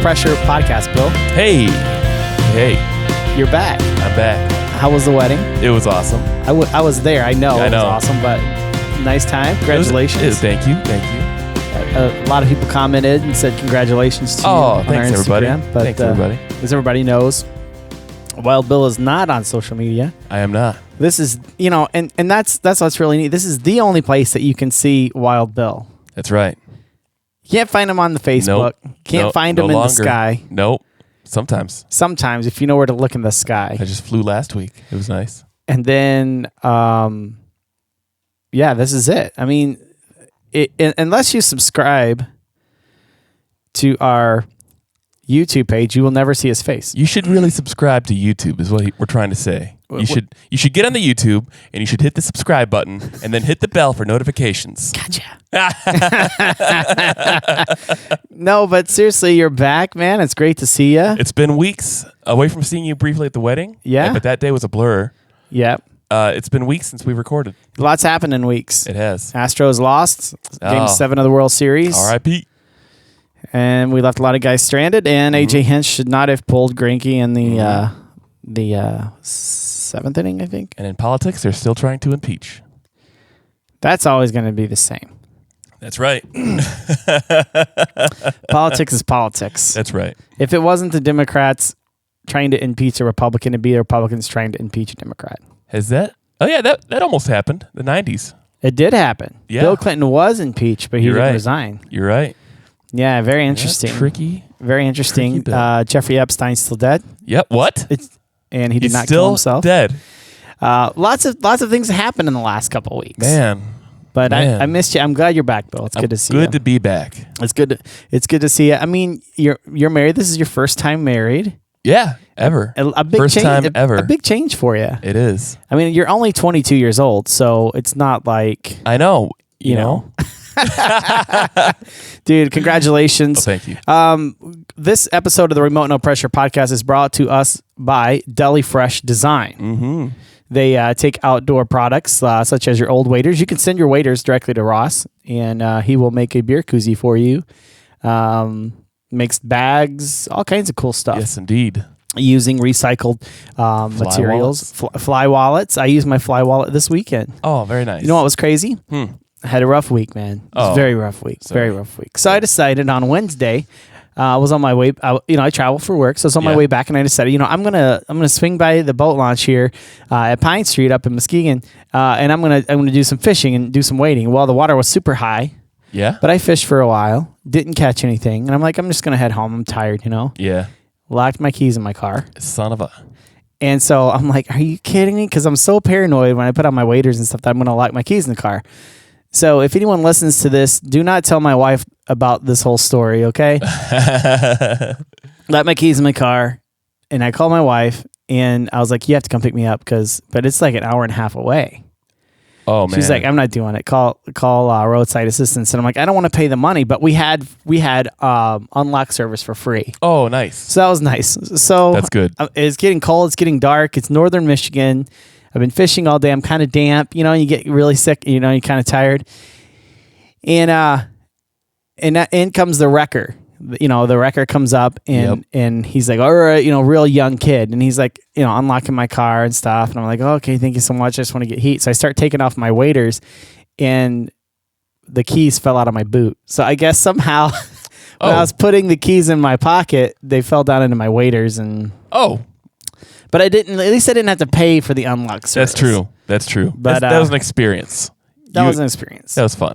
Pressure podcast, Bill. Hey. You're back. I'm back. How was the wedding? It was awesome. I was there. I know it was awesome, but nice time. Congratulations. Thank you. A lot of people commented and said congratulations to you on thanks, our Instagram. everybody. But, thanks, everybody. As everybody knows, Wild Bill is not on social media. I am not. This is, and that's what's really neat. This is the only place that you can see Wild Bill. That's right. You can't find him on the Facebook. Can't find him in the sky. Nope. Sometimes, if you know where to look in the sky. I just flew last week. It was nice. And then, this is it. I mean, unless you subscribe to our YouTube page, you will never see his face. You should really subscribe to YouTube is what we're trying to say. You should get on the YouTube and you should hit the subscribe button and then hit the bell for notifications. Gotcha. No, but seriously, you're back, man. It's great to see you. It's been weeks away from seeing you briefly at the wedding. Yeah. But that day was a blur. Yep. It's been weeks since we recorded. Lots happened in weeks. It has. Astros lost Game 7 of the World Series. R.I.P. And we left a lot of guys stranded. And A.J. Hinch should not have pulled Greinke in the seventh inning, I think. And in politics, they're still trying to impeach. That's always going to be the same. That's right. Politics is politics. That's right. If it wasn't the Democrats trying to impeach a Republican, it'd be the Republicans trying to impeach a Democrat. Has that? Oh, yeah, that almost happened. The 90s. It did happen. Yeah. Bill Clinton was impeached, but he didn't resign. You're right. Yeah, very interesting. That's tricky. Very interesting. Jeffrey Epstein's still dead. Yep. What? And he did not kill himself. Dead. Lots of things happened in the last couple of weeks. Man. But I missed you. I'm glad you're back, Bill. It's good to see you. Good to be back. It's good to see you. I mean, you're married. This is your first time married. Yeah, ever. A big first change, time ever. A big change for you. It is. I mean, you're only 22 years old, so it's not like I know. You know. Dude, congratulations. Oh, thank you. This episode of the Remote No Pressure podcast is brought to us by Deli Fresh Design. Mm-hmm. They take outdoor products such as your old waders. You can send your waders directly to Ross, and he will make a beer koozie for you. Makes bags, all kinds of cool stuff. Yes, indeed. Using recycled materials. Fly wallets. I used my fly wallet this weekend. Oh, very nice. You know what was crazy? I had a rough week, man. It was a very rough week. Sorry. Very rough week. So I decided on Wednesday, I was on my way. I travel for work, so I was on my way back, and I decided, I'm gonna swing by the boat launch here at Pine Street up in Muskegon, and I'm gonna do some fishing and do some wading. Well, the water was super high. Yeah. But I fished for a while, didn't catch anything, and I'm like, I'm just gonna head home. I'm tired, Yeah. Locked my keys in my car. Son of a. And so I'm like, are you kidding me? Because I'm so paranoid when I put on my waders and stuff that I'm gonna lock my keys in the car. So if anyone listens to this, do not tell my wife about this whole story, okay? Left my keys in my car, and I called my wife, and I was like, you have to come pick me up, but it's like an hour and a half away. Oh, man. She's like, I'm not doing it. Call roadside assistance. And I'm like, I don't want to pay the money, but we had unlock service for free. Oh, nice. So that was nice. So that's good. It's getting cold. It's getting dark. It's northern Michigan. I've been fishing all day. I'm kind of damp, you get really sick, you're kind of tired. And in comes the wrecker. The wrecker comes up and he's like, all right, real young kid. And he's like, unlocking my car and stuff. And I'm like, oh, okay, thank you so much. I just want to get heat. So I start taking off my waders, and the keys fell out of my boot. So I guess somehow when I was putting the keys in my pocket, they fell down into my waders. But at least I didn't have to pay for the unlock service. That's true. But that was an experience. That was an experience. That was fun.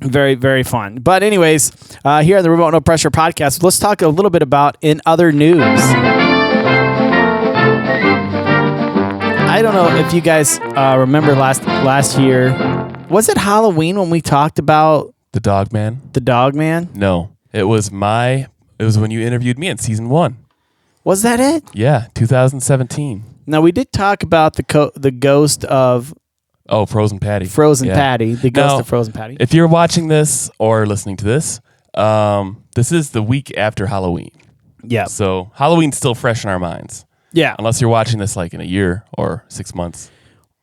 Very, very fun. But anyways, here on the Remote No Pressure podcast, let's talk a little bit about in other news. I don't know if you guys remember last year. Was it Halloween when we talked about the dog man? The dog man? No, it was when you interviewed me in season 1. Was that it? Yeah, 2017. Now we did talk about the ghost of. Oh, Frozen Patty. Patty. The ghost of Frozen Patty. If you're watching this or listening to this, this is the week after Halloween. Yeah. So Halloween's still fresh in our minds. Yeah. Unless you're watching this like in a year or 6 months.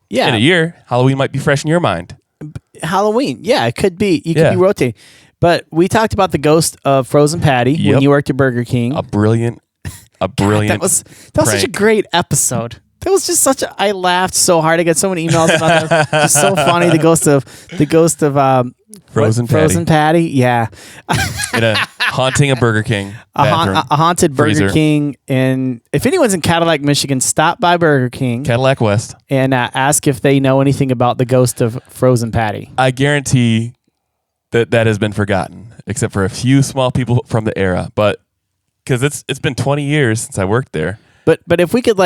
Yeah. In a year, Halloween might be fresh in your mind. Halloween. Yeah, it could be. You could be rotating. But we talked about the ghost of frozen patty when Yep. you worked at Burger King. A brilliant. That was such a great episode. That was just I laughed so hard. I got so many emails about that. Just so funny. The ghost of Frozen patty. Yeah. Haunting a Burger King. A haunted Burger Freezer. King. And if anyone's in Cadillac, Michigan, stop by Burger King Cadillac West. and ask if they know anything about the ghost of frozen patty. I guarantee that has been forgotten, except for a few small people from the era. But because it's been 20 years since I worked there. But if we could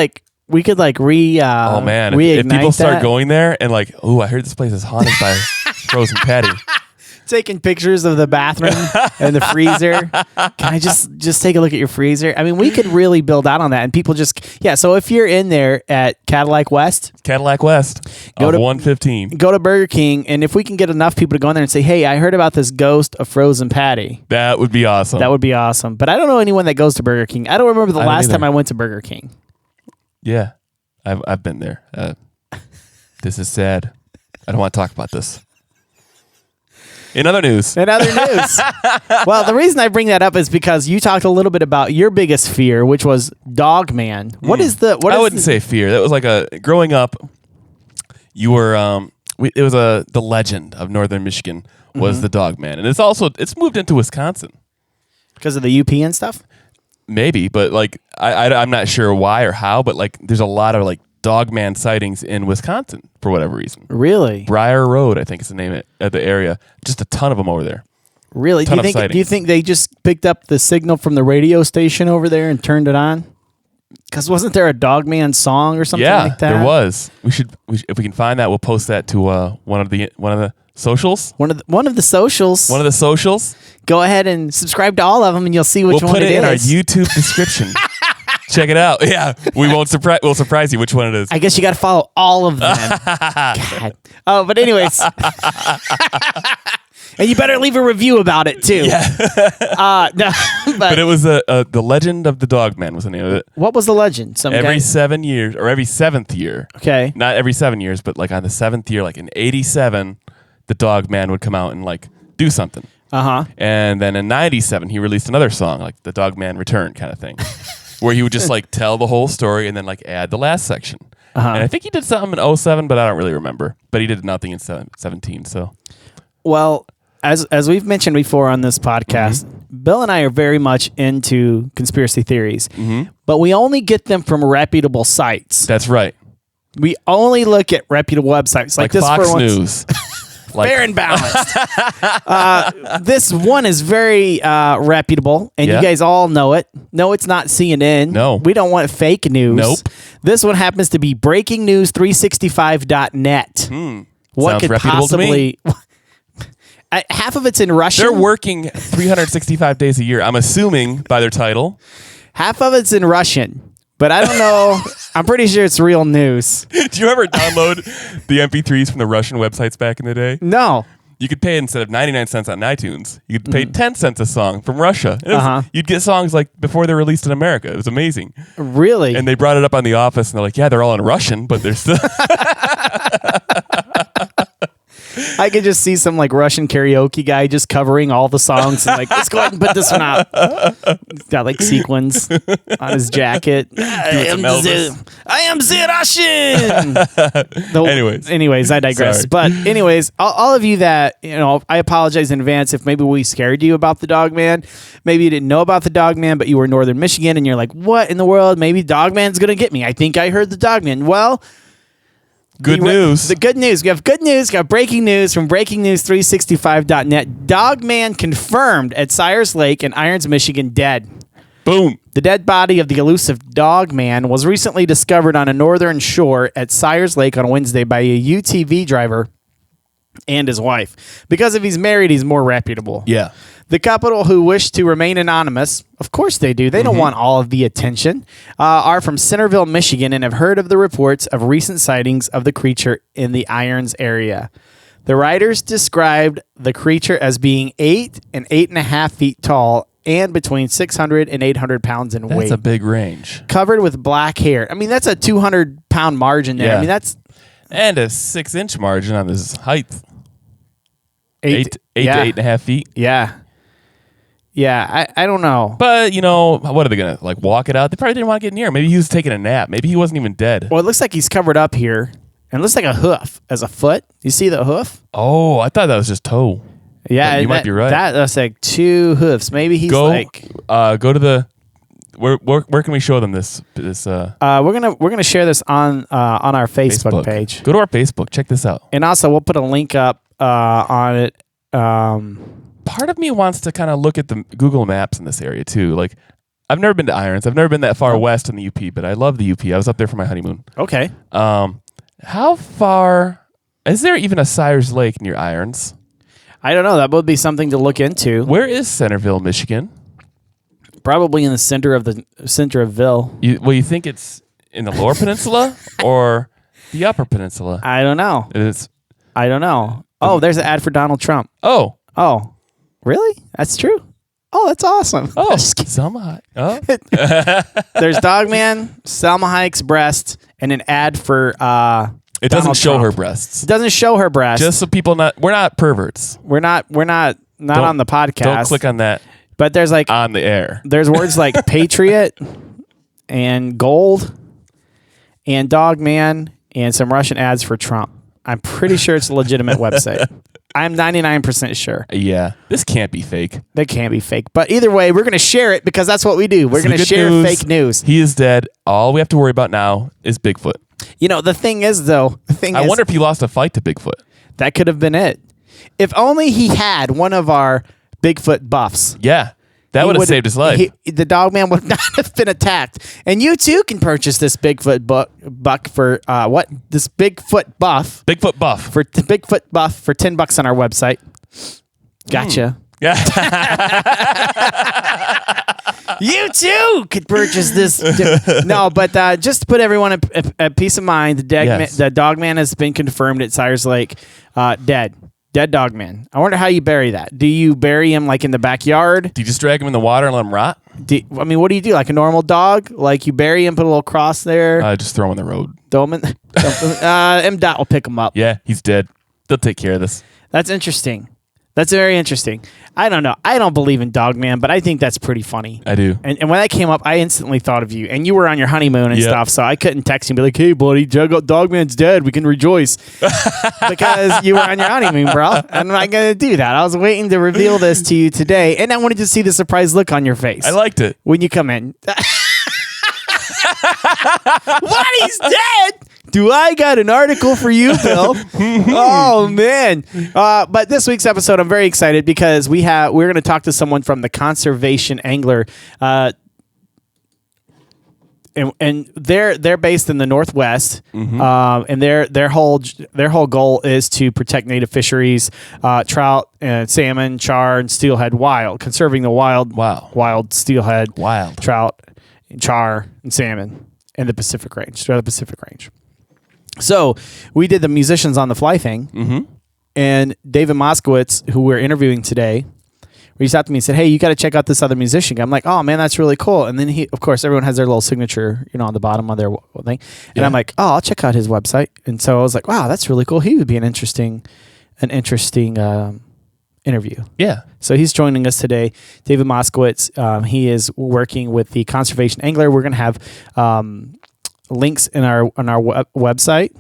re Oh man, if reignite people start that, going there and like, oh, I heard this place is haunted by frozen patty. taking pictures of the bathroom and the freezer. Can I just take a look at your freezer? I mean, we could really build out on that, and people so if you're in there at Cadillac West, Go to 115. go to Burger King, and if we can get enough people to go in there and say, hey, I heard about this ghost of frozen patty. That would be awesome. That would be awesome. But I don't know anyone that goes to Burger King. I don't remember the I don't last either. time I went to Burger King. Yeah, I've been there. This is sad. I don't want to talk about this. In other news, well, the reason I bring that up is because you talked a little bit about your biggest fear, which was dog man. What is the? I wouldn't say fear. That was like growing up. You were it was the legend of Northern Michigan was the dog man, and it's moved into Wisconsin because of the UP and stuff. Maybe, but like I'm not sure why or how, but like there's a lot of like dogman sightings in Wisconsin for whatever reason. Really? Briar Road, I think is the name of the area. Just a ton of them over there. Really? Do you think they just picked up the signal from the radio station over there and turned it on? Because wasn't there a dogman song or something like that? Yeah, there was. We should if we can find that, we'll post that to one of the socials. One of the socials. One of the socials. Go ahead and subscribe to all of them, and you'll see which we'll one it is. We'll put it in our YouTube description. Check it out. Yeah, we'll surprise you which one it is. I guess you got to follow all of them. God. Oh, but anyways. And you better leave a review about it too. Yeah. No, but it was the Legend of the Dogman was the name of it. What was the legend? Every 7 years or every 7th year. Okay. Not every 7 years, but like on the 7th year, like in 87, the Dogman would come out and like do something. And then in 97, he released another song, like the Dogman Return kind of thing. Where he would just like tell the whole story and then like add the last section. And I think he did something in 07, but I don't really remember. But he did nothing in 17. So, well, as we've mentioned before on this podcast, Bill and I are very much into conspiracy theories, but we only get them from reputable sites. That's right. We only look at reputable websites like this. Fox for News. Fair and balanced. This one is very reputable, and you guys all know it. No, it's not CNN. No. We don't want fake news. Nope. This one happens to be breakingnews365.net. What Sounds could reputable possibly... half of it's in Russian. They're working 365 days a year, I'm assuming, by their title. Half of it's in Russian. But I don't know. I'm pretty sure it's real news. Do you ever download the MP3s from the Russian websites back in the day? No. You could pay instead of 99 cents on iTunes, you could pay 10 cents a song from Russia. You'd get songs like before they're released in America. It was amazing. Really? And they brought it up on The Office, and they're like, yeah, they're all in Russian, but they're still... I could just see some like Russian karaoke guy just covering all the songs and like, let's go ahead and put this one out. He's got like sequins on his jacket. I am the Russian. Anyways, I digress. Sorry. But anyways, all of you that, I apologize in advance if maybe we scared you about the Dogman. Maybe you didn't know about the Dogman, but you were in Northern Michigan and you're like, what in the world? Maybe Dogman's going to get me. I think I heard the Dogman. Well, Good news. The good news. We have good news. We got breaking news from breakingnews365.net. Dogman confirmed at Sires Lake in Irons, Michigan, dead. Boom. The dead body of the elusive Dogman was recently discovered on a northern shore at Sires Lake on Wednesday by a UTV driver and his wife. Because if he's married, he's more reputable. Yeah. The couple, who wish to remain anonymous, of course they do. They don't want all of the attention, are from Centerville, Michigan, and have heard of the reports of recent sightings of the creature in the Irons area. The writers described the creature as being 8 and 8.5 feet tall and between 600 and 800 pounds in weight. That's a big range. Covered with black hair. I mean, that's a 200-pound margin there. Yeah. I mean, that's... And a 6-inch margin on his height. 8 to 8.5 feet. Yeah. Yeah, I don't know. But, you know, what are they going to, like, walk it out? They probably didn't want to get near him. Maybe he was taking a nap. Maybe he wasn't even dead. Well, it looks like he's covered up here. And it looks like a hoof as a foot. You see the hoof? Oh, I thought that was just toe. Yeah. But you might be right. That's like 2 hoofs. Maybe he's go to the... Where can we show them this? We're gonna share this on our Facebook page. Go to our Facebook. Check this out. And also, we'll put a link up on it. Part of me wants to kind of look at the Google Maps in this area too. Like, I've never been to Irons. I've never been that far west in the UP, but I love the UP. I was up there for my honeymoon. Okay. How far is there even a Sires Lake near Irons? I don't know. That would be something to look into. Where is Centerville, Michigan? Probably in the center of Ville. You think it's in the Lower Peninsula or the Upper Peninsula? I don't know. I don't know. Oh, there's an ad for Donald Trump. Oh, really? That's true. Oh, that's awesome. Oh, Selma. Oh, there's Dogman, Selma Hayek's breast, and an ad for. It doesn't show her breasts. It doesn't show her breasts. Just so people we're not perverts. We're not on the podcast. Don't click on that. But there's like on the air. There's words like patriot and gold and Dogman and some Russian ads for Trump. I'm pretty sure it's a legitimate website. I'm 99% sure. Yeah. This can't be fake. They can't be fake. But either way, we're going to share it because that's what we do. We're going to share fake news. He is dead. All we have to worry about now is Bigfoot. You know, the thing is, though, I wonder if he lost a fight to Bigfoot. That could have been it. If only he had one of our Bigfoot buffs. Yeah. That would have saved his life. The Dogman would not have been attacked. And you too can purchase this Bigfoot buck for what? This Bigfoot buff. Bigfoot buff. For Bigfoot buff for $10 on our website. Gotcha. Yeah. You too could purchase this. No, but just to put everyone at peace of mind, the Dogman has been confirmed at Sires Lake, dead. Dead Dogman. I wonder how you bury that. Do you bury him like in the backyard? Do you just drag him in the water and let him rot? What do you do? Like a normal dog? Like you bury him, put a little cross there? Just throw him in the road. Throw him in? MDOT will pick him up. Yeah, he's dead. They'll take care of this. That's interesting. That's very interesting. I don't know. I don't believe in Dogman, but I think that's pretty funny. I do. And when that came up, I instantly thought of you. And you were on your honeymoon and stuff, so I couldn't text you and be like, hey, buddy, Dogman's dead. We can rejoice. Because you were on your honeymoon, bro. I'm not going to do that. I was waiting to reveal this to you today, and I wanted to see the surprised look on your face. I liked it. When you come in. What? He's dead? Do I got an article for you, Bill? Oh man! But this week's episode, I'm very excited because we're going to talk to someone from the Conservation Angler, and they're based in the Northwest, and their whole goal is to protect native fisheries, trout and salmon, char and steelhead wild, conserving the wild steelhead, trout, char and salmon in the Pacific Range, throughout the Pacific Range. So we did the musicians on the fly thing, and David Moskowitz, who we're interviewing today, reached out to me and said, "Hey, you got to check out this other musician." I'm like, "Oh man, that's really cool." And then of course, everyone has their little signature, on the bottom of their thing, and I'm like, "Oh, I'll check out his website." And so I was like, "Wow, that's really cool. He would be an interesting interview." Yeah. So he's joining us today, David Moskowitz. He is working with the Conservation Angler. We're going to have links on our website.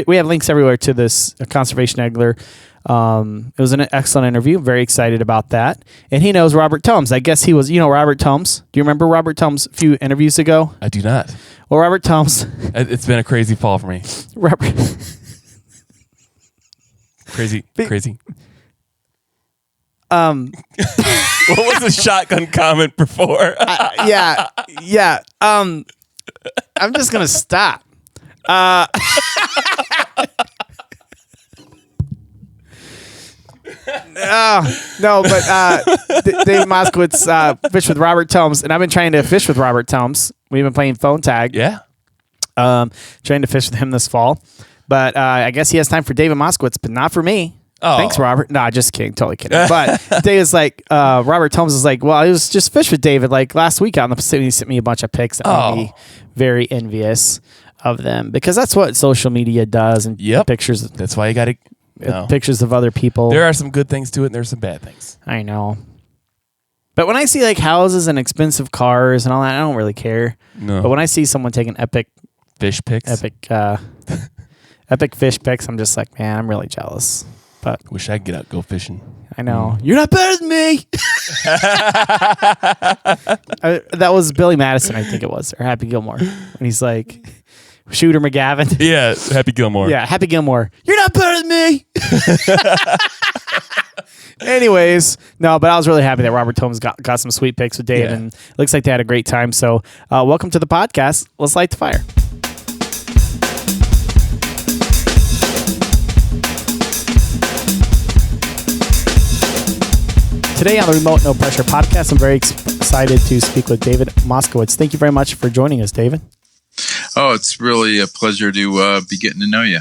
We have links everywhere to this Conservation Angler. It was an excellent interview. Very excited about that. And he knows Robert Tomes. I guess he was, Robert Tomes. Do you remember Robert Tomes a few interviews ago? I do not. Well, Robert Tomes. It's been a crazy fall for me. Robert. Crazy. What was the shotgun comment before? Yeah. I'm just gonna stop. No, but David Moskowitz fished with Robert Tomes, and I've been trying to fish with Robert Tomes. We've been playing phone tag. Yeah. Trying to fish with him this fall, but I guess he has time for David Moskowitz, but not for me. Oh. Thanks, Robert. No, just kidding. Totally kidding. But David's like, Robert Tomes is like, well, I was just fished with David like last week out in the Pacific. He sent me a bunch of pics that made me very envious of them because that's what social media does and pictures. That's why you got to No. pictures of other people. There are some good things to it, and there's some bad things. I know. But when I see like houses and expensive cars and all that, I don't really care. No. But when I see someone taking epic fish pics, I'm just like, man, I'm really jealous. But wish I could get out, go fishing. I know. You're not better than me. That was Billy Madison, I think it was, or Happy Gilmore. And he's like, Shooter McGavin. Yeah, Happy Gilmore. Yeah, Happy Gilmore. You're not better than me. Anyways, no, but I was really happy that Robert Tomes got some sweet pics with Dave, and it looks like they had a great time. So welcome to the podcast. Let's light the fire. Today on the Remote No Pressure podcast, I'm very excited to speak with David Moskowitz. Thank you very much for joining us, David. Oh, it's really a pleasure to be getting to know you.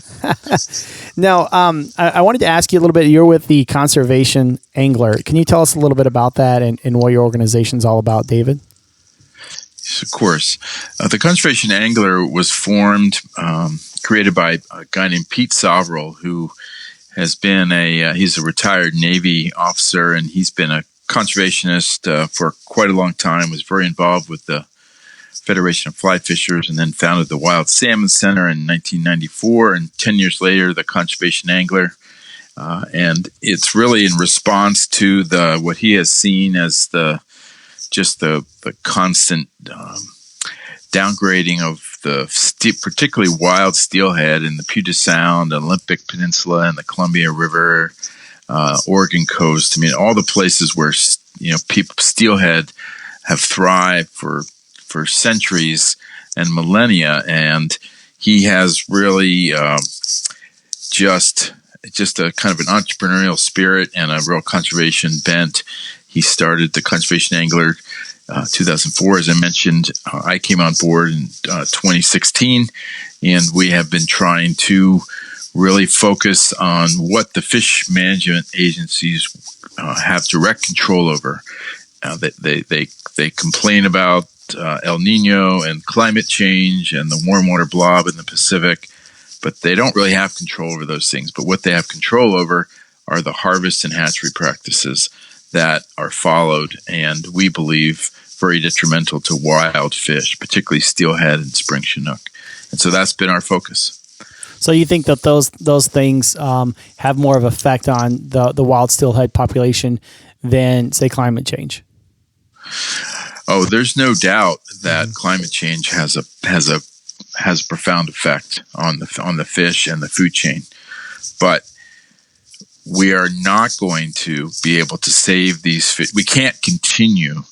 Now, I wanted to ask you a little bit. You're with the Conservation Angler. Can you tell us a little bit about that and what your organization's all about, David? Yes, of course. The Conservation Angler was formed, created by a guy named Pete Soverell, who has been he's a retired Navy officer, and he's been a conservationist for quite a long time, was very involved with the Federation of Fly Fishers, and then founded the Wild Salmon Center in 1994, and 10 years later, the Conservation Angler. And it's really in response to what he has seen as the constant downgrading of particularly wild steelhead in the Puget Sound, Olympic Peninsula, and the Columbia River, Oregon coast. I mean, all the places where steelhead have thrived for centuries and millennia, and he has really just a kind of an entrepreneurial spirit and a real conservation bent. He started the Conservation Angler 2004, as I mentioned. I came on board in 2016, and we have been trying to really focus on what the fish management agencies have direct control over. They complain about El Nino and climate change and the warm water blob in the Pacific, but they don't really have control over those things. But what they have control over are the harvest and hatchery practices that are followed, and we believe very detrimental to wild fish, particularly steelhead and spring chinook. And so that's been our focus. So you think that those things have more of an effect on the wild steelhead population than, say, climate change? Oh, there's no doubt that climate change has a profound effect on the fish and the food chain, but we are not going to be able to save these fish. We can't continue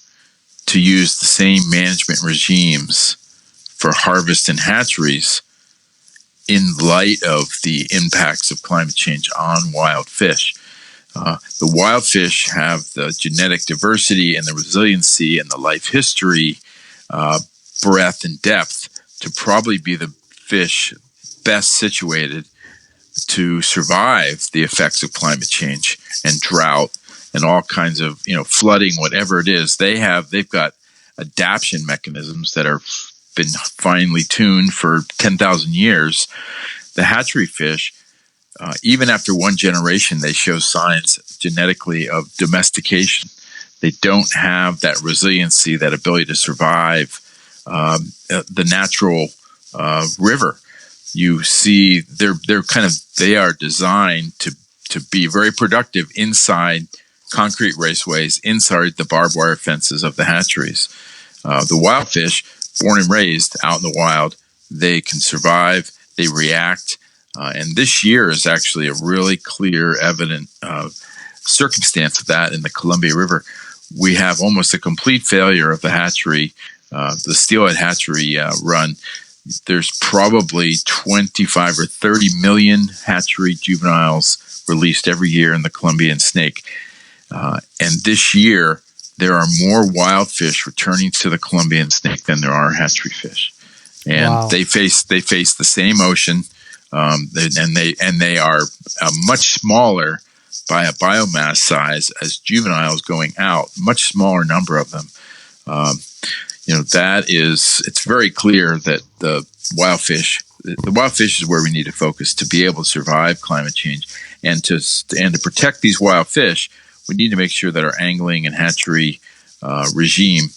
to use the same management regimes for harvest and hatcheries in light of the impacts of climate change on wild fish. The wild fish have the genetic diversity and the resiliency and the life history, breadth and depth to probably be the fish best situated to survive the effects of climate change and drought and all kinds of, flooding, whatever it is. They've got adaptation mechanisms that are been finely tuned for 10,000 years. The hatchery fish, even after one generation, they show signs genetically of domestication. They don't have that resiliency, that ability to survive the natural river. You see, they are designed to be very productive inside concrete raceways, inside the barbed wire fences of the hatcheries. The wild fish, born and raised out in the wild, they can survive, they react. And this year is actually a really clear, evident circumstance of that in the Columbia River. We have almost a complete failure of the hatchery, the steelhead hatchery run. There's probably 25 or 30 million hatchery juveniles released every year in the Columbian snake. And this year, there are more wild fish returning to the Columbian snake than there are hatchery fish. And Wow. they face the same ocean. And they are much smaller by a biomass size as juveniles going out, much smaller number of them. It's very clear that the wild fish the wild fish is where we need to focus to be able to survive climate change, and to protect these wild fish. We need to make sure that our angling and hatchery regime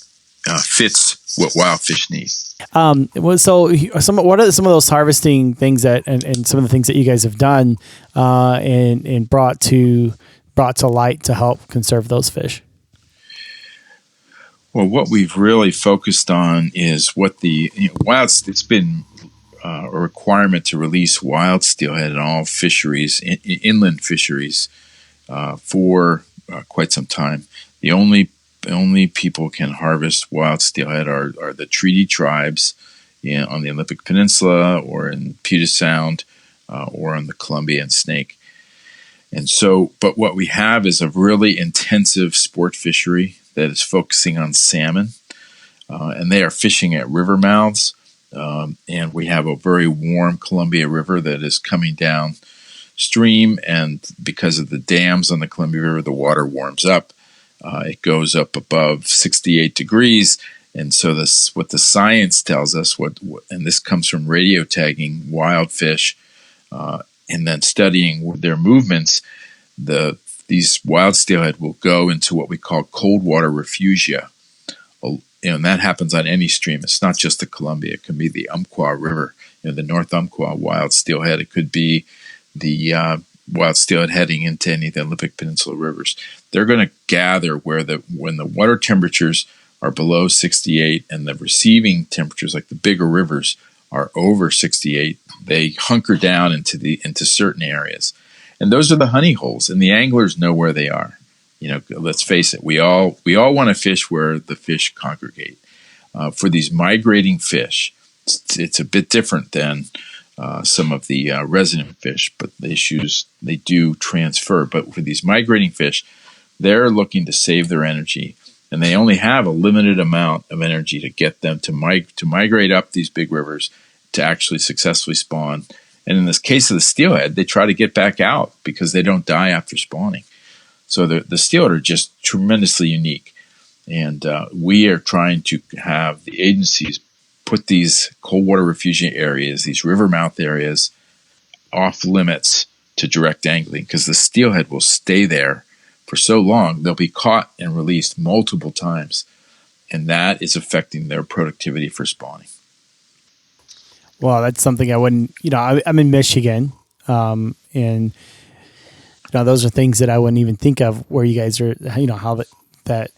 fits what wild fish need. What are some of those harvesting things and some of the things that you guys have done and brought to light to help conserve those fish? Well, what we've really focused on is what it's been a requirement to release wild steelhead in all fisheries, inland fisheries, for quite some time. The only people can harvest wild steelhead are the treaty tribes on the Olympic Peninsula or in Puget Sound or on the Columbia and Snake. And so, but what we have is a really intensive sport fishery that is focusing on salmon, and they are fishing at river mouths. And we have a very warm Columbia River that is coming down stream, and because of the dams on the Columbia River, the water warms up. It goes up above 68 degrees, and so what the science tells us, and this comes from radio tagging wild fish, and then studying their movements. These wild steelhead will go into what we call cold water refugia. And that happens on any stream. It's not just the Columbia. It can be the Umpqua River, the North Umpqua wild steelhead. It could be the wild steelhead heading into any of the Olympic Peninsula rivers. They're going to gather when the water temperatures are below 68 and the receiving temperatures, like the bigger rivers, are over 68. They hunker down into certain areas. And those are the honey holes, and the anglers know where they are. Let's face it, we all want to fish where the fish congregate. For these migrating fish, it's a bit different than some of the resident fish, but the issues, they do transfer. But for these migrating fish, they're looking to save their energy, and they only have a limited amount of energy to get them to migrate up these big rivers to actually successfully spawn. And in this case of the steelhead, they try to get back out because they don't die after spawning. So the steelhead are just tremendously unique. And we are trying to have the agencies put these cold water refugia areas, these river mouth areas, off limits to direct angling, because the steelhead will stay there for so long. They'll be caught and released multiple times. And that is affecting their productivity for spawning. Well, that's something I wouldn't, I'm in Michigan, and those are things that I wouldn't even think of where you guys are, how that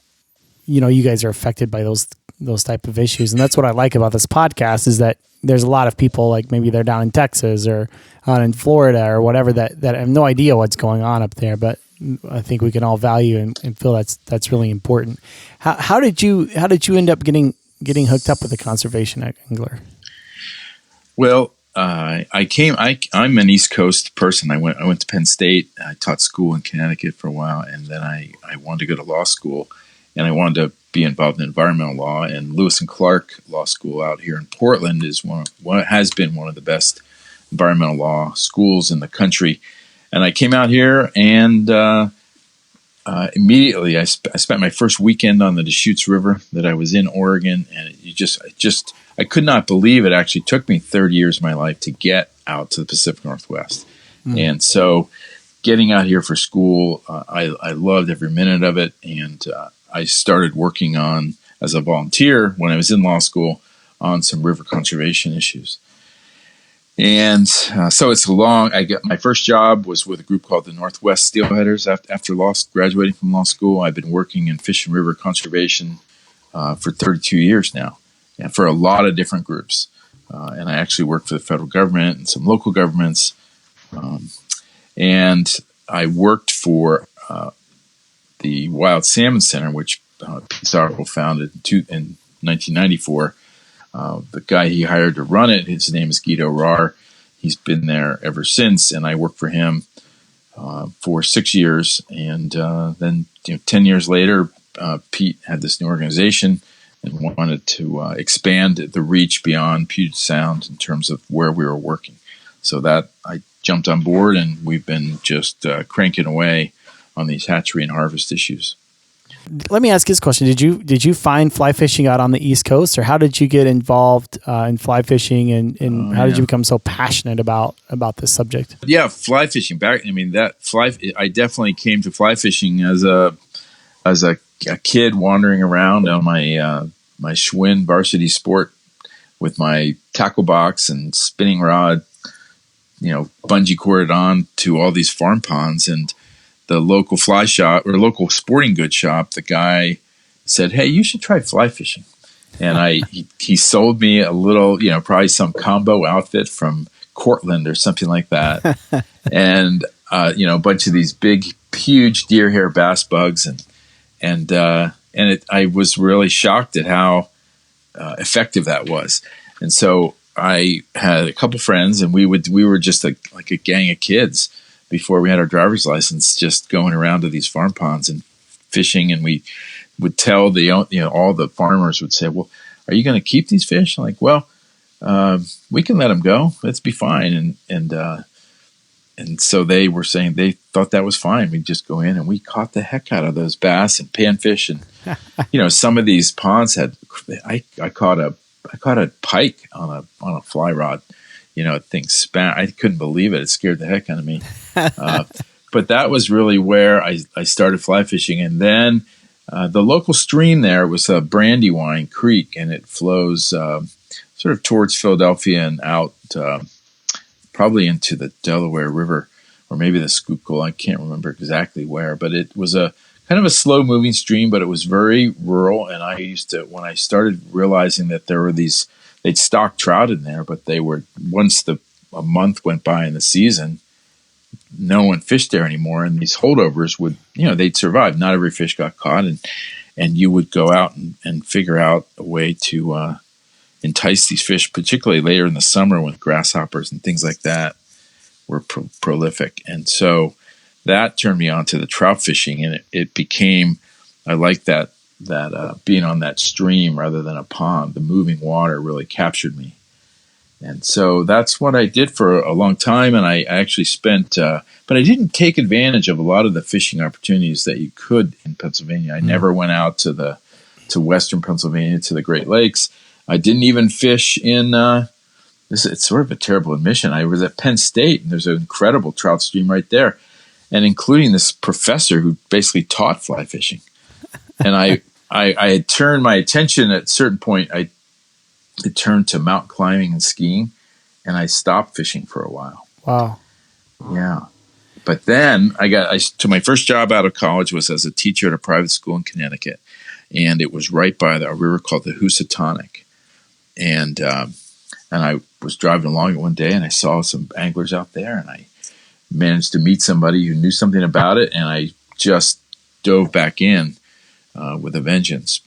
you guys are affected by those type of issues. And that's what I like about this podcast, is that there's a lot of people, like maybe they're down in Texas or out in Florida or whatever, that have no idea what's going on up there. But I think we can all value and feel that's really important. How did you end up getting hooked up with a conservation angler? Well, I'm an East Coast person. I went to Penn State. I taught school in Connecticut for a while, and then I wanted to go to law school, and I wanted to be involved in environmental law. And Lewis and Clark Law School out here in Portland is has been one of the best environmental law schools in the country. And I came out here, and immediately I spent my first weekend on the Deschutes River that I was in Oregon, and I could not believe it actually took me 30 years of my life to get out to the Pacific Northwest. And so getting out here for school, I loved every minute of it. And I started working as a volunteer when I was in law school on some river conservation issues. And so I got my first job was with a group called the Northwest Steelheaders after graduating from law school. I've been working in fish and river conservation for 32 years now, and for a lot of different groups. And I actually work for the federal government and some local governments. And I worked for the Wild Salmon Center, which Pete Sarko founded in 1994. The guy he hired to run it, his name is Guido Rahr. He's been there ever since, and I worked for him for 6 years. And then 10 years later, Pete had this new organization and wanted to expand the reach beyond Puget Sound in terms of where we were working. So that I jumped on board, and we've been just cranking away on these hatchery and harvest issues. Let me ask this question. Did you find fly fishing out on the East Coast, or how did you get involved in fly fishing, and how did you become so passionate about this subject? Yeah, fly fishing back. I mean, I definitely came to fly fishing as a kid wandering around on my Schwinn varsity sport with my tackle box and spinning rod, bungee corded on to all these farm ponds. And the local fly shop or local sporting goods shop, the guy said, "Hey, you should try fly fishing." And he sold me a little, probably some combo outfit from Cortland or something like that. And, a bunch of these big, huge deer hair bass bugs. I was really shocked at how effective that was. And so I had a couple friends, and we were just like a gang of kids before we had our driver's license, just going around to these farm ponds and fishing. And we would tell all the farmers would say, "Well, are you going to keep these fish?" I'm like, "Well, we can let them go. Let's be fine." And so they were saying they thought that was fine. We'd just go in and we caught the heck out of those bass and panfish. And, some of these ponds I caught a pike on a fly rod, thing spat. I couldn't believe it. It scared the heck out of me. But that was really where I started fly fishing. And then the local stream there was Brandywine Creek, and it flows sort of towards Philadelphia and out probably into the Delaware River, or maybe the Schuylkill. I can't remember exactly where, but it was a kind of a slow moving stream, but it was very rural. And when I started realizing that there were they'd stock trout in there, but they were, once a month went by in the season, no one fished there anymore. And these holdovers would, they'd survive. Not every fish got caught. And you would go out and figure out a way to entice these fish, particularly later in the summer when grasshoppers and things like that were prolific. And so that turned me on to the trout fishing, and it became, I like that being on that stream rather than a pond. The moving water really captured me. And so that's what I did for a long time. And I actually spent, but I didn't take advantage of a lot of the fishing opportunities that you could in Pennsylvania. I never went out to Western Pennsylvania, to the Great Lakes. I didn't even fish in, it's sort of a terrible admission. I was at Penn State, and there's an incredible trout stream right there, and including this professor who basically taught fly fishing. And I had turned my attention at a certain point. I turned to mountain climbing and skiing, and I stopped fishing for a while. Wow. Yeah. But then so my first job out of college was as a teacher at a private school in Connecticut, and it was right by a river called the Housatonic. And I was driving along it one day, and I saw some anglers out there, and I managed to meet somebody who knew something about it, and I just dove back in with a vengeance.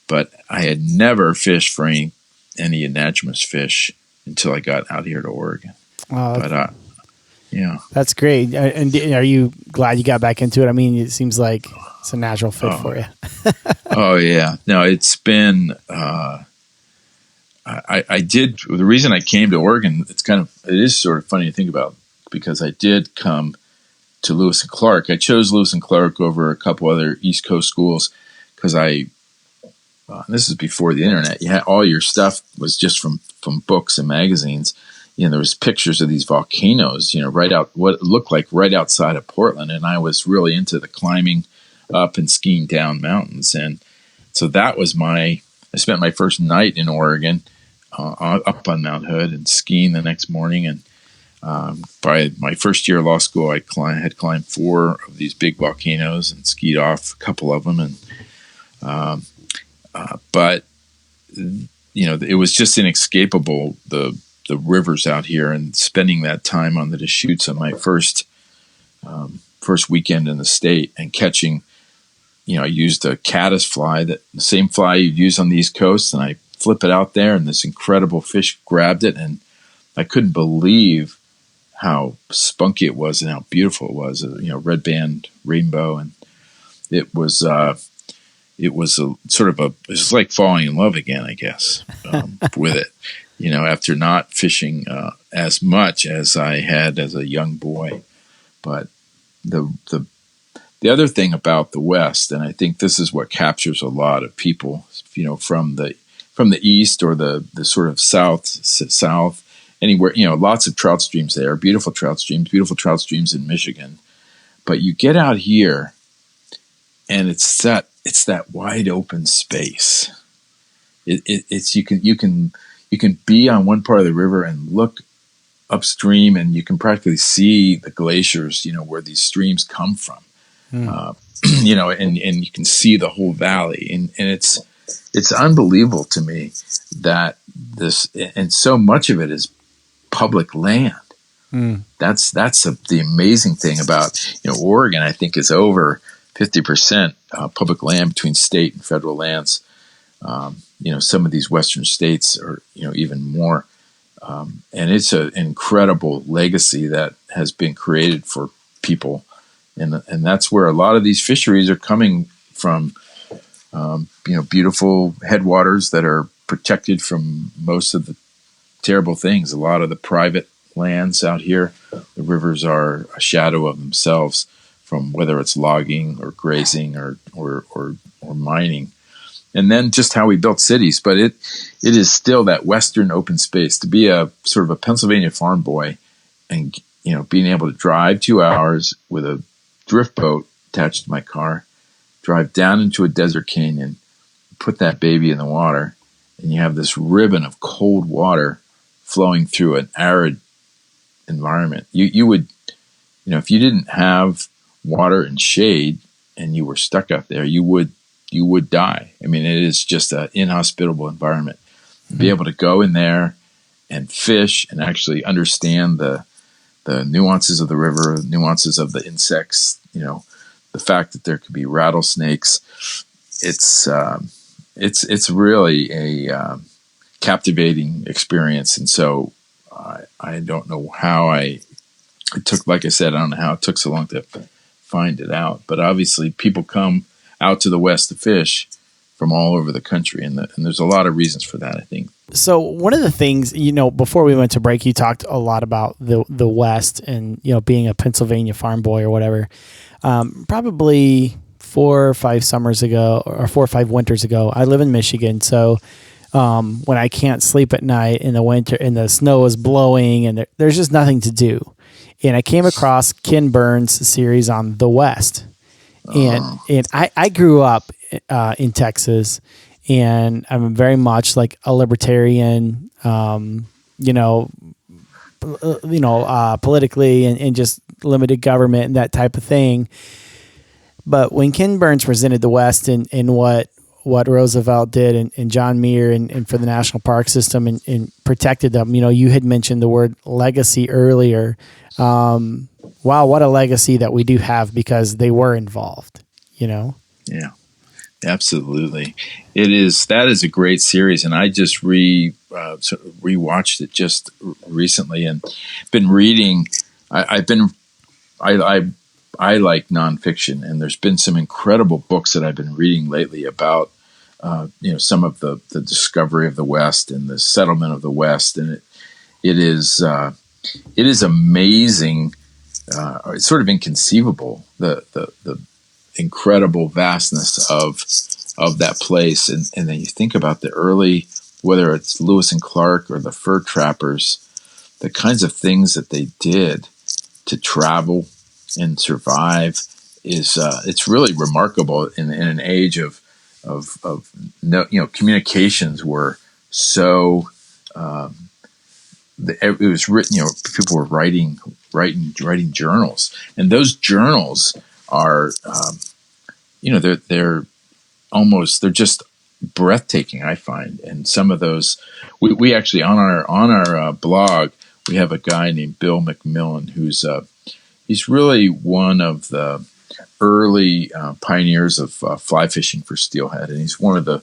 But I had never fished for any anadromous fish until I got out here to Oregon. Yeah. That's great. And are you glad you got back into it? I mean, it seems like it's a natural fit for you. Oh, yeah. No, it's been... I did. The reason I came to Oregon, it is sort of funny to think about, because I did come to Lewis and Clark. I chose Lewis and Clark over a couple other East Coast schools because this is before the internet. You had all your stuff was just from books and magazines. There was pictures of these volcanoes, right out what it looked like right outside of Portland. And I was really into the climbing up and skiing down mountains. And so that was I spent my first night in Oregon up on Mount Hood and skiing the next morning. And by my first year of law school, I had climbed 4 of these big volcanoes and skied off a couple of them. And but it was just inescapable, the rivers out here, and spending that time on the Deschutes on my first weekend in the state, and catching. I used a caddis fly, the same fly you'd use on the East Coast, and I flip it out there, and this incredible fish grabbed it, and I couldn't believe how spunky it was and how beautiful it was. Red band rainbow, and it was like falling in love again, I guess, with it. After not fishing as much as I had as a young boy, but the the other thing about the West, and I think this is what captures a lot of people, from the east or the sort of south, anywhere, lots of trout streams there, beautiful trout streams in Michigan. But you get out here, and it's that wide open space. It's you can be on one part of the river and look upstream, and you can practically see the glaciers, where these streams come from. And you can see the whole valley, and it's unbelievable to me that this, and so much of it is public land. That's the amazing thing about Oregon. I think is over 50% public land between state and federal lands. Some of these western states are even more, and it's an incredible legacy that has been created for people, and that's where a lot of these fisheries are coming from. Beautiful headwaters that are protected from most of the terrible things. A lot of the private lands out here, the rivers are a shadow of themselves, from whether it's logging or grazing or mining. And then just how we built cities. But it is still that western open space. To be a sort of a Pennsylvania farm boy and being able to drive 2 hours with a drift boat attached to my car, drive down into a desert canyon, put that baby in the water, and you have this ribbon of cold water flowing through an arid environment. You would, if you didn't have water and shade and you were stuck out there, you would die. I mean, it is just an inhospitable environment. Be able to go in there and fish and actually understand the nuances of the river, the nuances of the insects, the fact that there could be rattlesnakes. It's really a captivating experience. And so I don't know how it took, like I said, I don't know how it took so long to find it out. But obviously people come out to the West to fish from all over the country. And there's a lot of reasons for that, I think. So one of the things, before we went to break, you talked a lot about the West and, being a Pennsylvania farm boy or whatever. Probably 4 or 5 summers ago or 4 or 5 winters ago, I live in Michigan. So when I can't sleep at night in the winter and the snow is blowing and there's just nothing to do. And I came across Ken Burns' series on the West. And I grew up in Texas, and I'm very much like a libertarian, politically and just limited government and that type of thing. But when Ken Burns presented the West and what Roosevelt did and John Muir and for the national park system and protected them, you had mentioned the word legacy earlier. Wow, what a legacy that we do have because they were involved, Yeah, absolutely. That is a great series, and I just rewatched it just recently and been reading. I like nonfiction, and there's been some incredible books that I've been reading lately about some of the discovery of the West and the settlement of the West, and it is amazing. It's sort of inconceivable, the incredible vastness of that place. And then you think about the early, whether it's Lewis and Clark or the fur trappers, the kinds of things that they did to travel and survive it's really remarkable in an age of communications were so, it was written, people were writing journals, and those journals are, they're just breathtaking, I find. And some of those, we actually on our blog, we have a guy named Bill McMillan who's he's really one of the early pioneers of fly fishing for steelhead, and he's one of the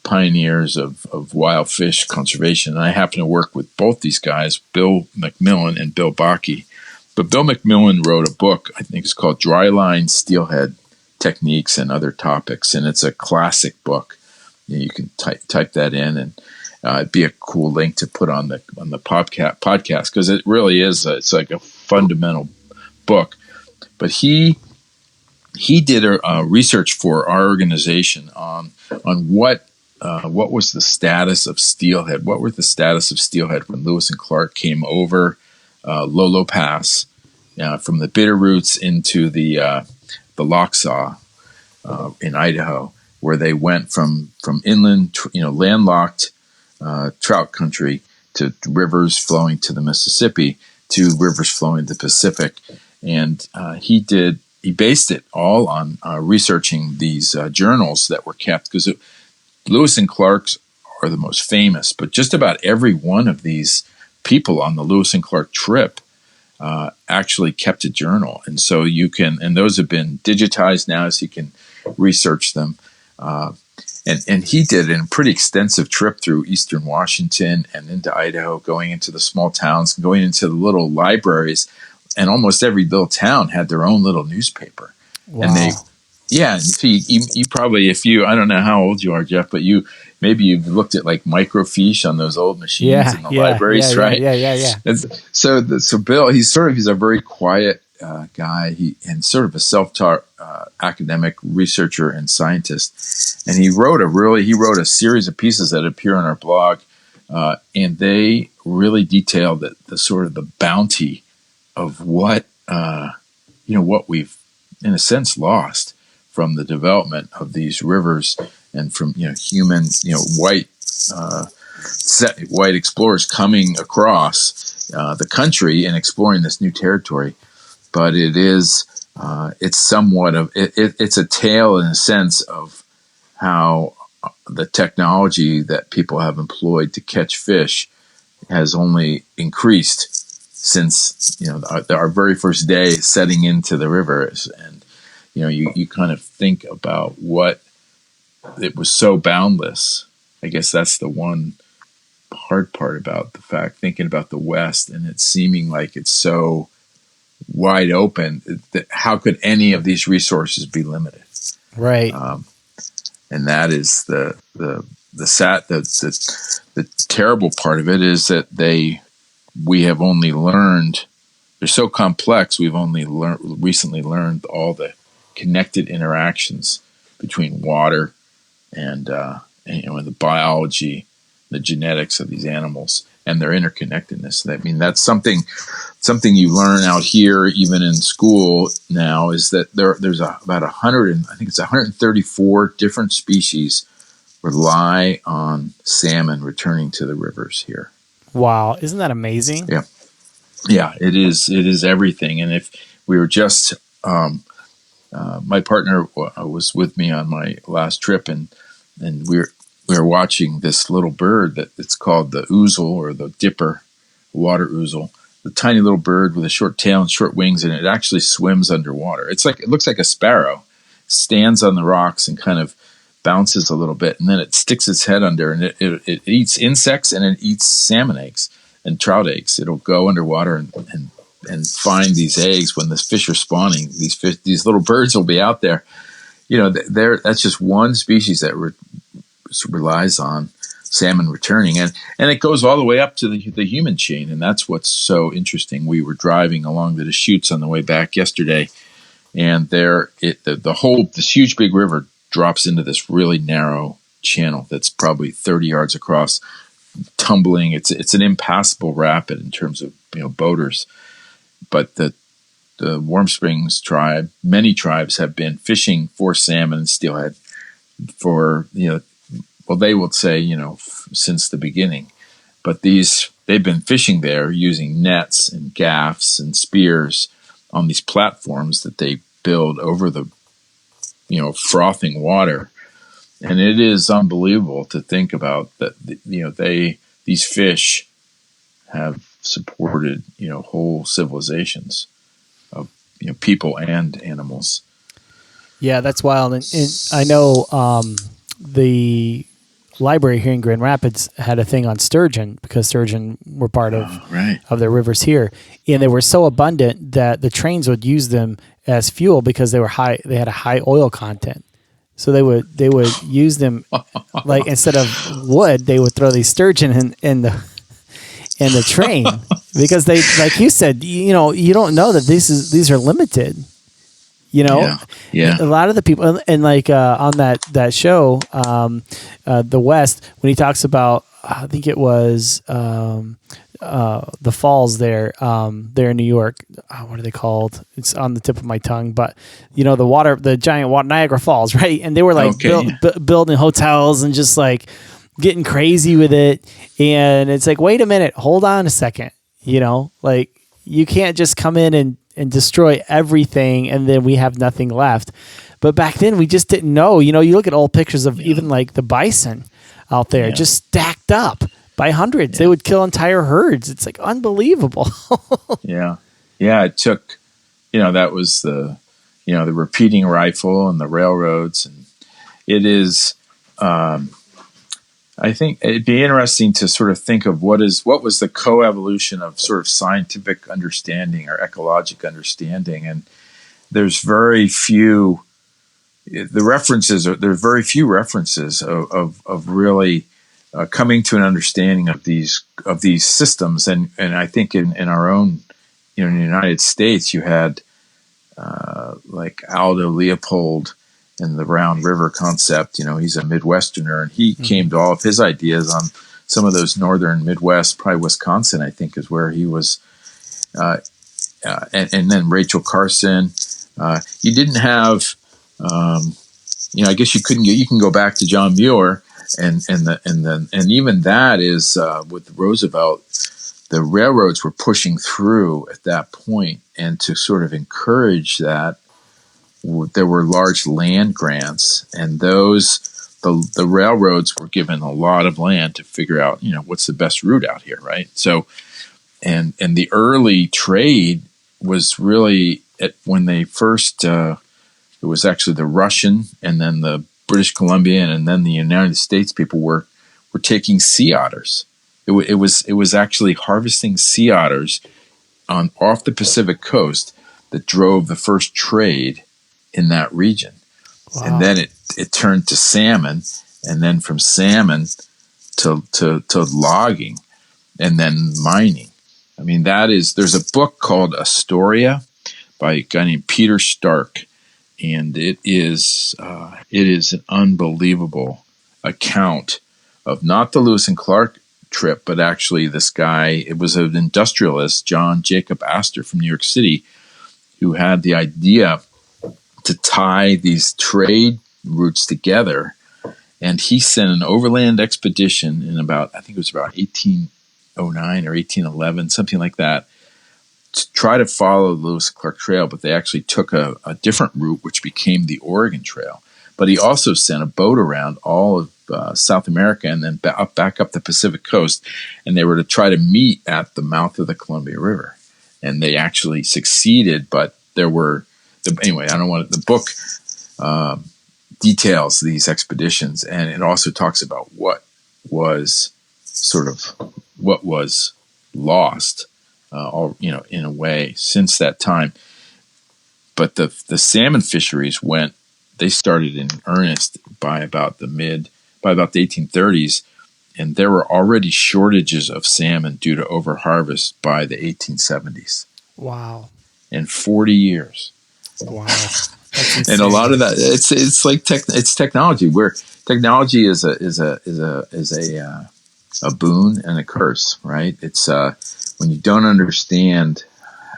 pioneers of wild fish conservation. And I happen to work with both these guys, Bill McMillan and Bill Bakke. But Bill McMillan wrote a book, I think it's called Dryline Steelhead Techniques and Other Topics, and it's a classic book. You can type that in, and it'd be a cool link to put on the podcast because it really is. It's like a fundamental book. But he he did a research for our organization on what was the status of steelhead. What were the status of steelhead when Lewis and Clark came over Lolo Pass from the Bitterroots into the Lochsaw in Idaho, where they went from inland, landlocked trout country to rivers flowing to the Mississippi to rivers flowing to the Pacific. And he based it all on researching these journals that were kept, because Lewis and Clark's are the most famous, but just about every one of these people on the Lewis and Clark trip actually kept a journal. And so and those have been digitized now, so you can research them. And he did a pretty extensive trip through eastern Washington and into Idaho, going into the small towns, going into the little libraries, and almost every little town had their own little newspaper. Wow. And you probably, I don't know how old you are, Jeff, but maybe you've looked at like microfiche on those old machines in the libraries, right? Yeah. So Bill, he's a very quiet guy, and sort of a self-taught academic researcher and scientist. And he wrote a series of pieces that appear on our blog, and they really detail the sort of the bounty of what we've in a sense lost from the development of these rivers, and from human white explorers coming across the country and exploring this new territory. But it's somewhat of it's a tale in a sense of how the technology that people have employed to catch fish has only increased since our very first day setting into the rivers. And you kind of think about what it was so boundless. I guess that's the one hard part about the fact, thinking about the West and it seeming like it's so wide open, that how could any of these resources be limited? Right. And that is the terrible part of it, is that we have only learned, they're so complex, we've only recently learned all the connected interactions between water and the biology, the genetics of these animals, and their interconnectedness. I mean, that's something you learn out here, even in school now, is that there's about 134 different species rely on salmon returning to the rivers here. Wow, isn't that amazing? Yeah, it is everything. And if we were just my partner was with me on my last trip, and we were watching this little bird it's called the ouzel, or the dipper, water ouzel, the tiny little bird with a short tail and short wings, and it actually swims underwater. It looks like a sparrow, stands on the rocks and kind of bounces a little bit, and then it sticks its head under, and it eats insects, and it eats salmon eggs and trout eggs. It'll go underwater and find these eggs when the fish are spawning. These little birds will be out there. That's just one species that relies on salmon returning, and it goes all the way up to the human chain, and that's what's so interesting. We were driving along the Deschutes on the way back yesterday, and this huge big river drops into this really narrow channel that's probably 30 yards across, tumbling. It's an impassable rapid in terms of they But the Warm Springs tribe, many tribes have been fishing for salmon and steelhead for, they would say, since the beginning. But they've been fishing there using nets and gaffs and spears on these platforms that they build over the, frothing water. And it is unbelievable to think about that, these fish have supported, whole civilizations of, people and animals. Yeah, that's wild. And I know the library here in Grand Rapids had a thing on sturgeon, because sturgeon were part of the rivers here, and they were so abundant that the trains would use them as fuel because they had a high oil content. So they would use them like, instead of wood, they would throw these sturgeon in the train because they, like you said, you don't know that these are limited. You know, Yeah. a lot of the people, and like on that show, the West, when he talks about, I think it was the falls there in New York. What are they called? It's on the tip of my tongue, but you know, the giant Niagara Falls, right? And they were like building hotels and just like getting crazy with it. And it's like, wait a minute, hold on a second. You know, like you can't just come in and destroy everything and then we have nothing left. But back then we just didn't know. You know, you look at old pictures of even like the bison out there just stacked up by hundreds. They would kill entire herds. It's like unbelievable. Yeah. It took, that was the repeating rifle and the railroads. And it is, I think it'd be interesting to sort of think of what was the coevolution of sort of scientific understanding or ecologic understanding. And there's very few references of really coming to an understanding of these systems. And I think in our own, in the United States, you had like Aldo Leopold and the Round River concept. He's a Midwesterner, and he came to all of his ideas on some of those northern Midwest, probably Wisconsin, I think, is where he was. And then Rachel Carson. You didn't have, I guess you can go back to John Muir, and even that is with Roosevelt. The railroads were pushing through at that point, and to sort of encourage that, there were large land grants, and the railroads were given a lot of land to figure out, what's the best route out here, right? So, and the early trade was really when they first, it was actually the Russian, and then the British Columbian, and then the United States people were taking sea otters. It was actually harvesting sea otters off the Pacific coast that drove the first trade in that region. Wow. And then it turned to salmon, and then from salmon to logging, and then mining. I mean, there's a book called Astoria by a guy named Peter Stark, and it is an unbelievable account of not the Lewis and Clark trip, but actually this guy. It was an industrialist, John Jacob Astor from New York City, who had the idea to tie these trade routes together, and he sent an overland expedition in I think it was about 1809 or 1811, something like that, to try to follow the Lewis and Clark Trail, but they actually took a different route, which became the Oregon Trail. But he also sent a boat around all of South America and then back up the Pacific coast, and they were to try to meet at the mouth of the Columbia River. And they actually succeeded, but there were anyway. I don't want the book details these expeditions, and it also talks about what was lost, in a way since that time. But the salmon fisheries they started in earnest by about the 1830s, and there were already shortages of salmon due to overharvest by the 1870s. Wow! In 40 years. Wow. And a lot of that, it's like it's technology, where technology is a boon and a curse, right? It's when you don't understand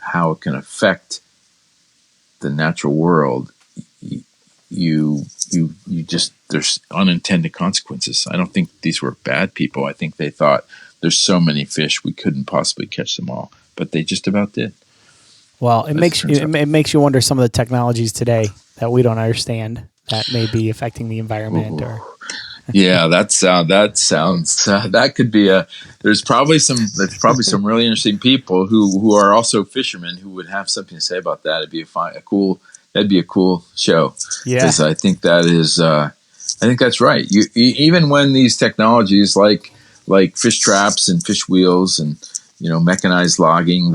how it can affect the natural world, you just, there's unintended consequences. I don't think these were bad people. I think they thought there's so many fish we couldn't possibly catch them all, but they just about did. Well, it makes you wonder some of the technologies today that we don't understand that may be affecting the environment. Ooh. Yeah, that sounds that could be there's probably some really interesting people who are also fishermen who would have something to say about that. It'd be that'd be a cool show. Yeah, because I think that's right. Even when these technologies like fish traps and fish wheels and mechanized logging,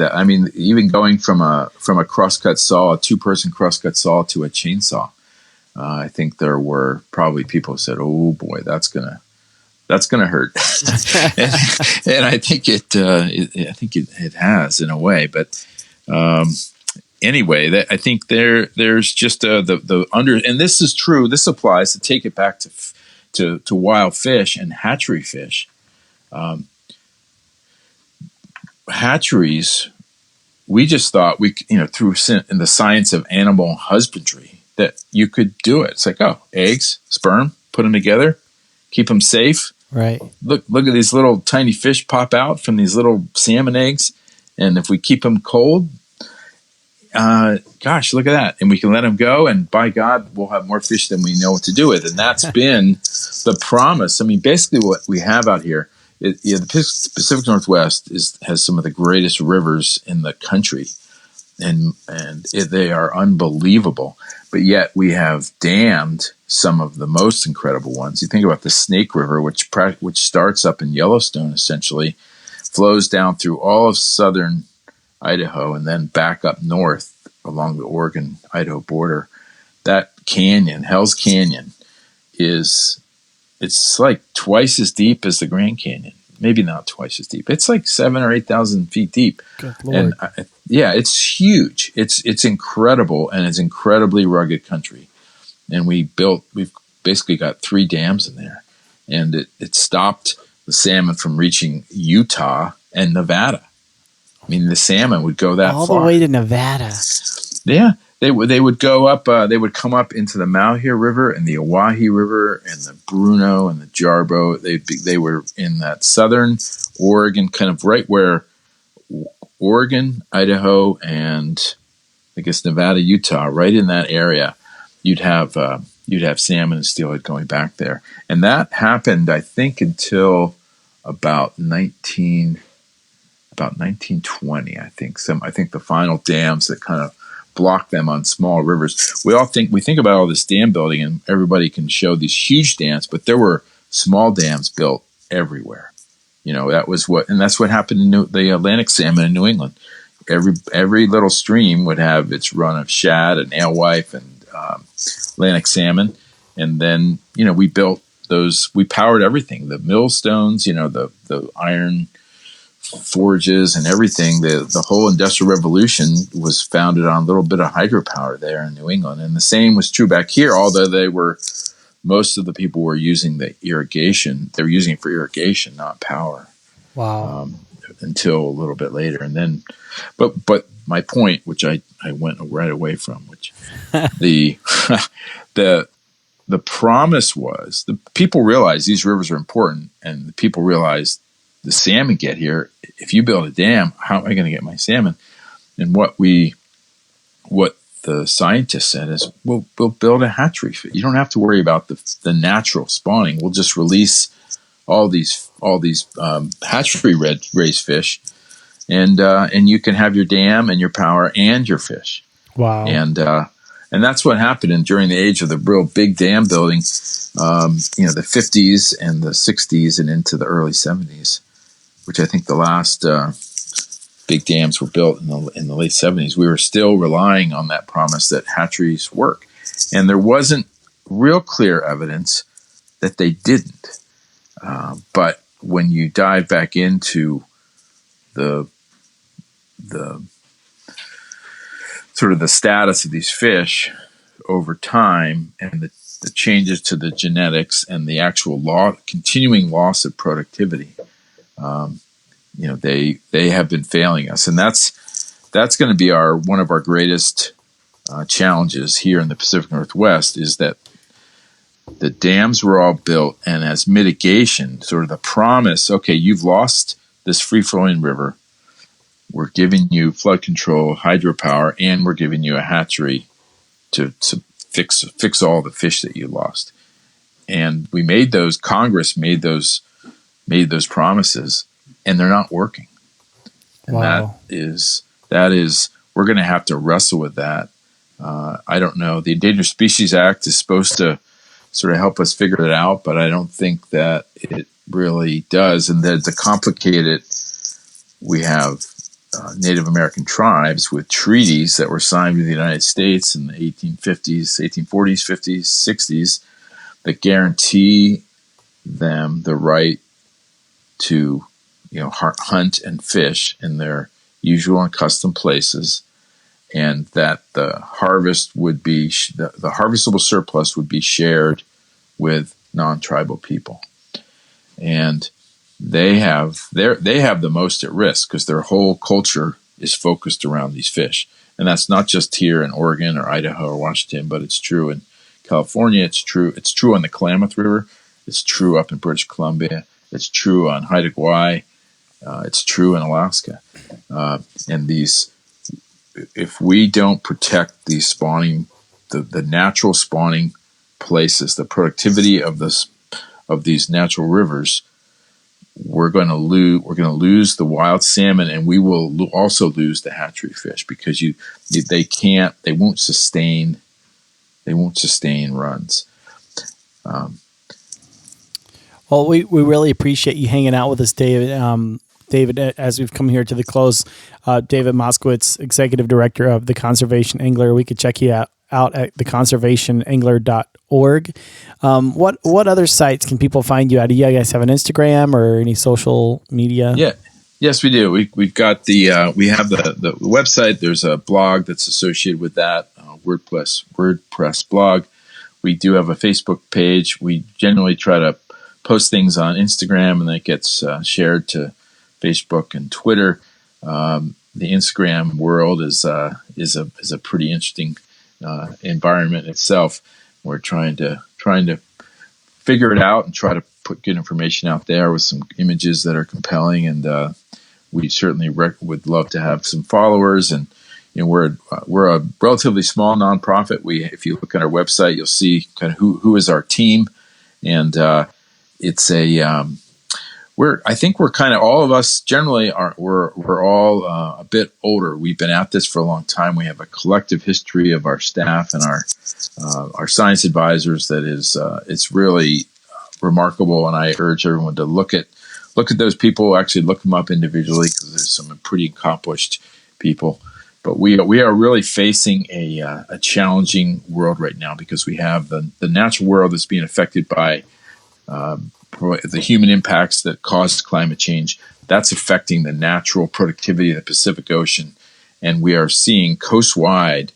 even going from a crosscut saw, a 2-person crosscut saw, to a chainsaw. I think there were probably people who said, "Oh boy, that's gonna hurt," and I think it has in a way. But anyway, that I think there's just the under, and this is true. This applies to take it back to wild fish and hatchery fish. Hatcheries, we just thought through in the science of animal husbandry that you could do it. It's like, oh, eggs, sperm, put them together, keep them safe. Right. Look at these little tiny fish pop out from these little salmon eggs, and if we keep them cold, gosh, look at that. And we can let them go, and by God, we'll have more fish than we know what to do with. And that's been the promise. I mean, basically what we have out here, the Pacific Northwest has some of the greatest rivers in the country, and they are unbelievable. But yet we have dammed some of the most incredible ones. You think about the Snake River, which starts up in Yellowstone, essentially, flows down through all of southern Idaho and then back up north along the Oregon-Idaho border. That canyon, Hell's Canyon, it's like twice as deep as the Grand Canyon. Maybe not twice as deep. It's like 7,000 or 8,000 feet deep. Good Lord. And it's huge. It's incredible, and it's incredibly rugged country. And we've basically got 3 dams in there, and it stopped the salmon from reaching Utah and Nevada. I mean, the salmon would go that all far. the way to Nevada. Yeah, they would go up. They would come up into the Malheur River and the Owyhee River and the Bruno and the Jarbo. They were in that southern Oregon, kind of right where Oregon, Idaho, and I guess Nevada, Utah, right in that area. You'd have salmon and steelhead going back there, and that happened, I think, until about 1920. I think the final dams that kind of block them on small rivers. We think about all this dam building, and everybody can show these huge dams, but there were small dams built everywhere. That's what happened in the Atlantic salmon in New England. Every little stream would have its run of shad and alewife and Atlantic salmon, and then we built those. We powered everything: the millstones, the iron forges and everything. The whole Industrial Revolution was founded on a little bit of hydropower there in New England, and the same was true back here. Although most of the people were using the irrigation. They were using it for irrigation, not power. Wow. Until a little bit later, and then, but my point, which I went right away from, which the promise was, the people realized these rivers are important, and the people realized the salmon get here. If you build a dam, how am I going to get my salmon? And what the scientists said is, we'll build a hatchery. You don't have to worry about the natural spawning. We'll just release all these hatchery raised fish, and you can have your dam and your power and your fish. Wow. And that's what happened during the age of the real big dam building, the 50s and the 60s and into the early 70s, which I think the last big dams were built in the late 70s. We were still relying on that promise that hatcheries work. And there wasn't real clear evidence that they didn't. But when you dive back into the sort of the status of these fish over time, and the changes to the genetics and the actual continuing loss of productivity, they have been failing us, and that's going to be one of our greatest challenges here in the Pacific Northwest, is that the dams were all built, and as mitigation, sort of the promise, okay, you've lost this free-flowing river. We're giving you flood control, hydropower, and we're giving you a hatchery to fix all the fish that you lost. And we made those. Congress made those promises, and they're not working. And wow. that is we're going to have to wrestle with that. I don't know. The Endangered Species Act is supposed to sort of help us figure it out, but I don't think that it really does. And that to complicate it, we have Native American tribes with treaties that were signed with the United States in the 1840s, 50s, 60s that guarantee them the right to, hunt and fish in their usual and custom places, and that the harvest would be the harvestable surplus would be shared with non-tribal people, and they have the most at risk because their whole culture is focused around these fish. And that's not just here in Oregon or Idaho or Washington, but it's true in California. It's true on the Klamath River. It's true up in British Columbia. It's true on Haida Gwaii. It's true in Alaska. And these, if we don't protect these spawning, the natural spawning places, the productivity of these natural rivers, we're going to lose the wild salmon, and we will also lose the hatchery fish because they won't sustain runs. Well, we really appreciate you hanging out with us, David. David, as we've come here to the close, David Moskowitz, Executive Director of the Conservation Angler. We could check you out at theconservationangler.org. What other sites can people find you at? Do you guys have an Instagram or any social media? Yeah. Yes, we do. We've got we have the website. There's a blog that's associated with that, WordPress blog. We do have a Facebook page. We generally try to post things on Instagram, and then it gets shared to Facebook and Twitter. The Instagram world is a pretty interesting environment itself. We're trying to figure it out and try to put good information out there with some images that are compelling, and we certainly would love to have some followers. And we're a relatively small nonprofit. If you look at our website, you'll see kind of who is our team, and it's I think we're kind of, all of us generally we're all a bit older. We've been at this for a long time. We have a collective history of our staff and our science advisors that is it's really remarkable. And I urge everyone to look at those people. Actually, look them up individually because there's some pretty accomplished people. But we are really facing a challenging world right now because we have the natural world that's being affected by the human impacts that cause climate change. That's affecting the natural productivity of the Pacific Ocean, and we are seeing coast-wide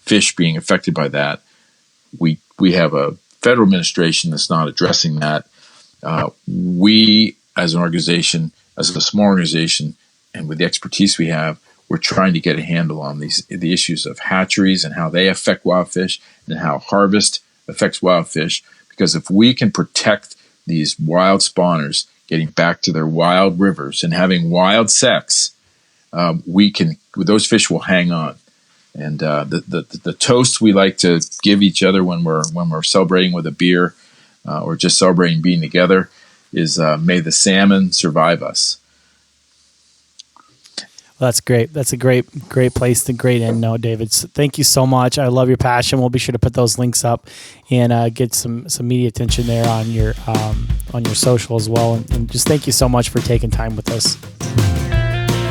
fish being affected by that. We have a federal administration that's not addressing that. We, as an organization, as a small organization, and with the expertise we have, we're trying to get a handle on the issues of hatcheries and how they affect wild fish and how harvest affects wild fish. Because if we can protect these wild spawners getting back to their wild rivers and having wild sex, those fish will hang on. And the toast we like to give each other when we're celebrating with a beer or just celebrating being together is "May the salmon survive us." Well, that's great. That's a great place to great end note, David. So thank you so much. I love your passion. We'll be sure to put those links up and get some media attention there on your social as well. And just thank you so much for taking time with us.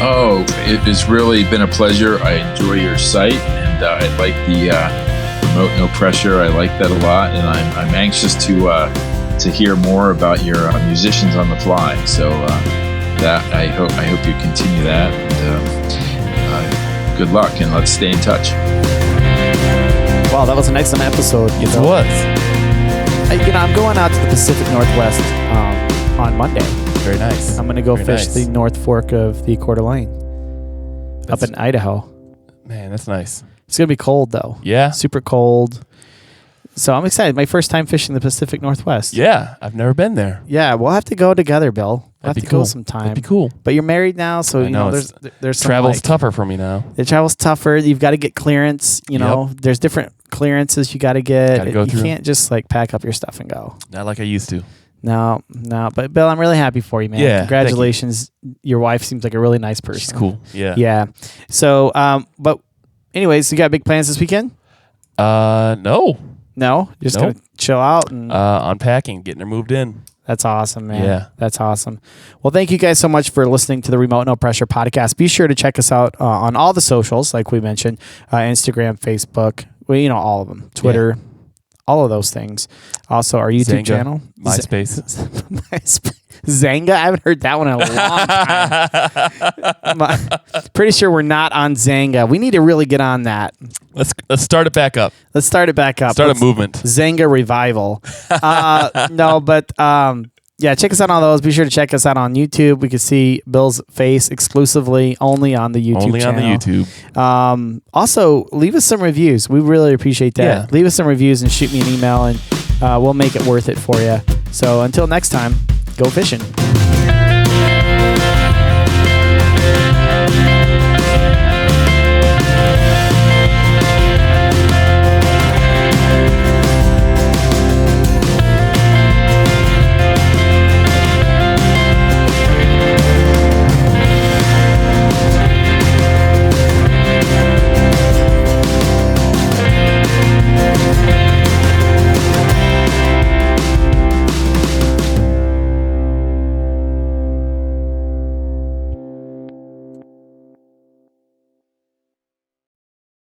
Oh, it has really been a pleasure. I enjoy your site, and I like the remote no pressure. I like that a lot, and I'm anxious to hear more about your musicians on the fly. So. That I hope you continue that. And, good luck, and let's stay in touch. Wow, that was an excellent episode. Yes, it was. I'm going out to the Pacific Northwest on Monday. Very nice. I'm going to go fish the North Fork of the Coeur d'Alene up in Idaho. Man, that's nice. It's going to be cold though. Yeah, super cold. So I'm excited. My first time fishing the Pacific Northwest. Yeah, I've never been there. Yeah, we'll have to go together, Bill. We'll have to go sometime. That'd be cool. But you're married now, so I know there's some travel's tougher for me now. The travel's tougher. You've got to get clearance. There's different clearances you got to get. Gotta go through. You can't just pack up your stuff and go. Not like I used to. No. But Bill, I'm really happy for you, man. Yeah, congratulations. Your wife seems like a really nice person. She's cool. Yeah. Yeah. So, but anyways, you got big plans this weekend? No. No, just gonna chill out and unpacking, getting her moved in. That's awesome, man. Yeah, that's awesome. Well, thank you guys so much for listening to the Remote No Pressure podcast. Be sure to check us out on all the socials, like we mentioned, Instagram, Facebook, all of them, Twitter, all of those things. Also, our YouTube Zanga, channel. MySpace. Zanga? I haven't heard that one in a long time. Pretty sure we're not on Zanga. We need to really get on that. Let's start it back up. Start a movement. Zanga revival. Yeah, check us out on those. Be sure to check us out on YouTube. We can see Bill's face exclusively only on the YouTube channel. On the YouTube. Also, leave us some reviews. We really appreciate that. Yeah. Leave us some reviews and shoot me an email, and we'll make it worth it for you. So until next time, go fishing.